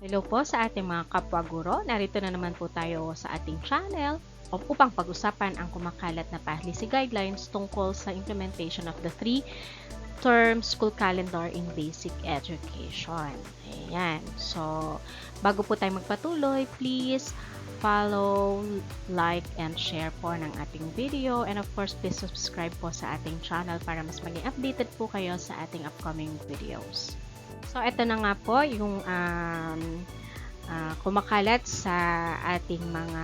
Hello po sa ating mga kapwa guro. Narito na naman po tayo sa ating channel upang pag-usapan ang kumakalat na policy guidelines tungkol sa implementation of the three-term school calendar in basic education. Ayan. So, bago po tayo magpatuloy, please follow, like, and share po ng ating video. And of course, please subscribe po sa ating channel para mas maging updated po kayo sa ating upcoming videos. So, ito na nga po yung kumakalat sa ating mga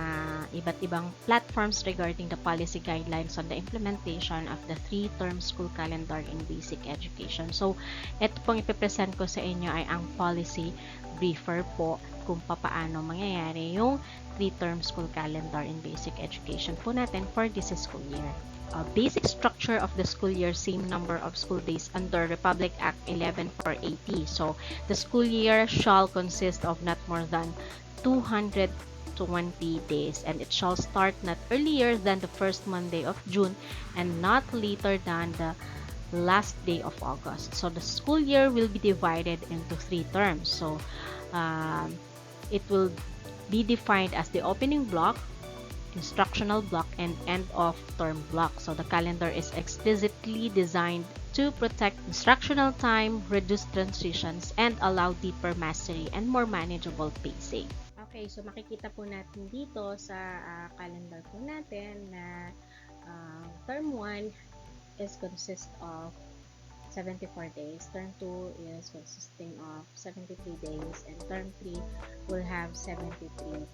iba't ibang platforms regarding the policy guidelines on the implementation of the three-term school calendar in basic education. So, ito pong ipipresent ko sa inyo ay ang policy briefer po kung paano mangyayari yung three-term school calendar in basic education po natin for this school year. Basic structure of the school year, same number of school days under Republic Act 11480. So, the school year shall consist of not more than 220 days, and it shall start not earlier than the first Monday of June and not later than the last day of August. So, the school year will be divided into 3 terms. So, it will be defined as the opening block, instructional block, and end of term block. So the calendar is explicitly designed to protect instructional time, reduce transitions, and allow deeper mastery and more manageable pacing. Okay, so makikita po natin dito sa calendar po natin na term 1 is consist of 74 days, term 2 is consisting of 73 days, and term 3 will have 73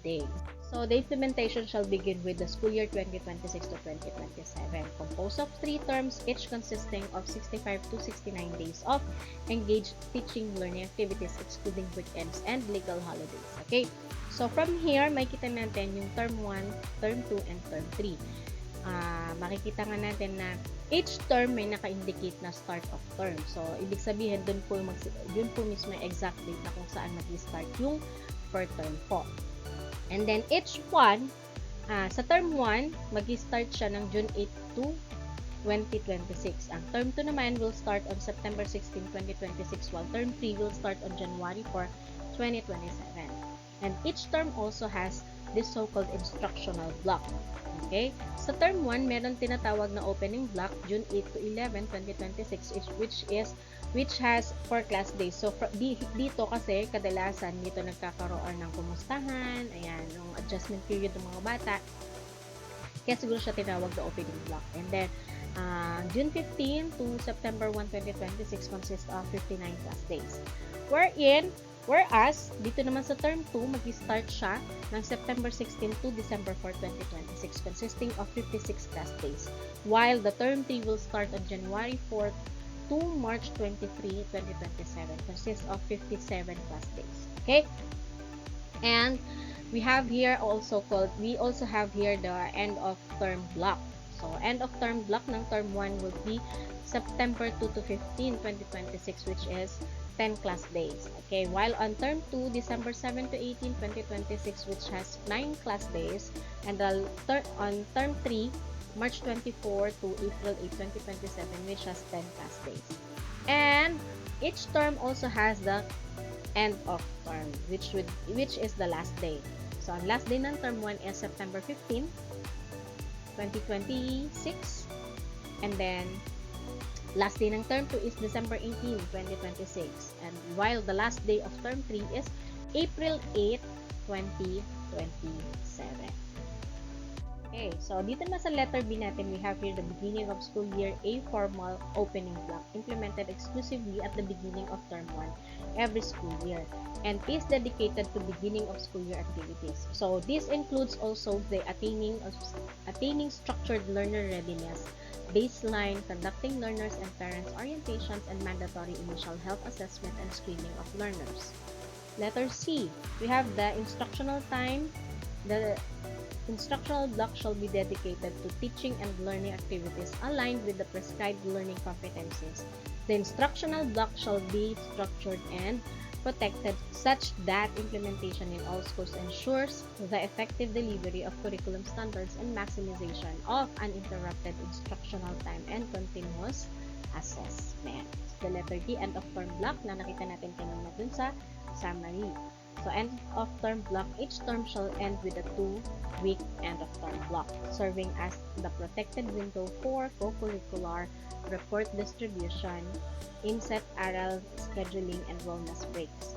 days. So the implementation shall begin with the school year 2026 to 2027, composed of 3 terms, each consisting of 65 to 69 days of engaged teaching learning activities excluding weekends and legal holidays. Okay, so from here, makikita natin yung term 1, term 2, and term 3. Makikita nga natin na each term may naka-indicate na start of term. So, ibig sabihin, dun po mismo yung exact date na kung saan mag-start yung per term po. And then, each one, sa term 1, mag-start siya ng June 8 to 2026. Ang term 2 naman will start on September 16, 2026, while term 3 will start on January 4, 2027. And each term also has this so-called instructional block. Okay? Sa term 1, meron tinatawag na opening block, June 8 to 11, 2026, which has 4 class days. So, dito kasi, kadalasan, dito nagkakaroon ng kumustahan, ayan, yung adjustment period ng mga bata. Kaya siguro siya tinawag na opening block. And then, June 15 to September 1, 2026 consists of 59 class days. Whereas, dito naman sa term 2, mag-start siya ng September 16 to December 4, 2026, consisting of 56 class days. While the term 3 will start on January 4 to March 23, 2027, consists of 57 class days. Okay? And we also have here the end of term block. So, end of term block ng term 1 will be September 2 to 15, 2026, which is 10 class days. Okay, while on term 2, December 7 to 18, 2026, which has 9 class days, and on term 3, March 24 to April 8, 2027, which has 10 class days. And each term also has the end of term, which is the last day. So, ang last day ng term 1 is September 15, 2026, and then last day ng term 2 is December 18, 2026. And while the last day of term 3 is April 8, 2027. Okay, so dito na sa letter B natin, we have here the beginning of school year, a formal opening block implemented exclusively at the beginning of term 1 every school year and is dedicated to beginning of school year activities. So this includes also the attaining structured learner readiness, baseline, conducting learners and parents orientations, and mandatory initial health assessment and screening of learners. Letter C, we have the instructional time. The instructional block shall be dedicated to teaching and learning activities aligned with the prescribed learning competencies. The instructional block shall be structured and protected such that implementation in all schools ensures the effective delivery of curriculum standards and maximization of uninterrupted instructional time and continuous assessment. The letter D, end of term block, na nakita natin kanina dun sa summary. So end of term block, each term shall end with a 2-week end of term block, serving as the protected window for co-curricular report distribution, inset aral scheduling, and wellness breaks.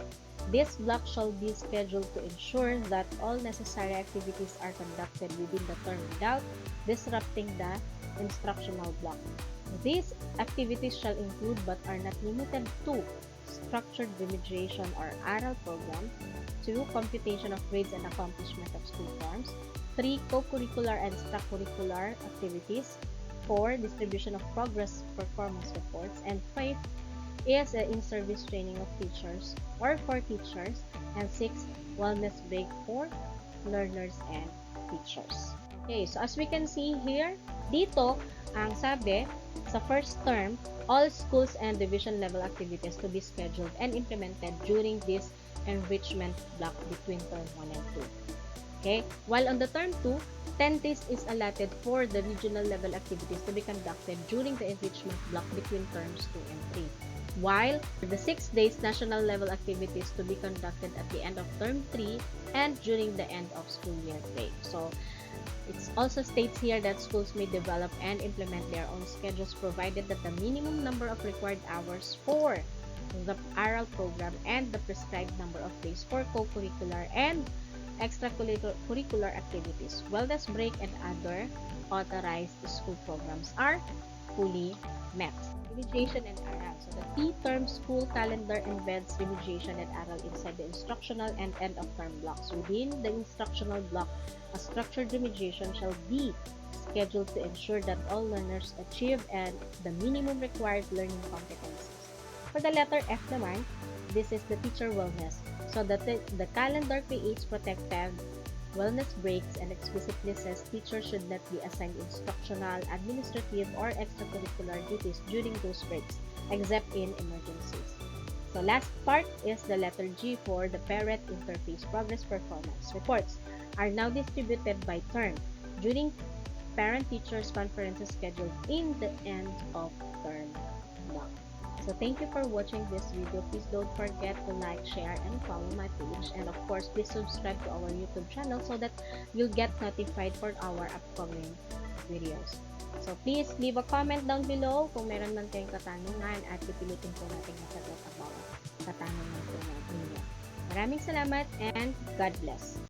This block shall be scheduled to ensure that all necessary activities are conducted within the term without disrupting the instructional block. These activities shall include but are not limited to structured remediation or ARAL program, 2. Computation of grades and accomplishment of school forms, 3. Co-curricular and extracurricular activities, 4. Distribution of progress performance reports, and 5. Is in-service training of teachers or for teachers, and 6. Wellness break for learners and teachers. Okay, so as we can see here, dito, ang sabi, sa first term, all schools and division level activities to be scheduled and implemented during this enrichment block between term 1 and 2. Okay, while on the term 2, 10 days is allotted for the regional level activities to be conducted during the enrichment block between terms 2 and 3. While the 6 days national level activities to be conducted at the end of term 3 and during the end of school year break. So it also states here that schools may develop and implement their own schedules provided that the minimum number of required hours for the ARAL program and the prescribed number of days for co-curricular and extracurricular activities, wellness break, and other authorized school programs are fully met. Remediation and ARAL. So the T-term school calendar embeds remediation and ARAL inside the instructional and end-of-term blocks. Within the instructional block, a structured remediation shall be scheduled to ensure that all learners achieve and the minimum required learning competencies. For the letter F naman, this is the teacher wellness. So that the calendar creates protected wellness breaks and explicitly says teachers should not be assigned instructional, administrative, or extracurricular duties during those breaks, except in emergencies. So last part is the letter G for the parent interface progress performance reports are now distributed by term during parent-teachers conferences scheduled in the end of term block. So thank you for watching this video. Please don't forget to like, share, and follow my page. And of course, please subscribe to our YouTube channel so that you'll get notified for our upcoming videos. So please leave a comment down below kung meron man kayong katanungan at pipilitin po natin masagot ang bawat katanungan po ninyo. Maraming salamat and God bless.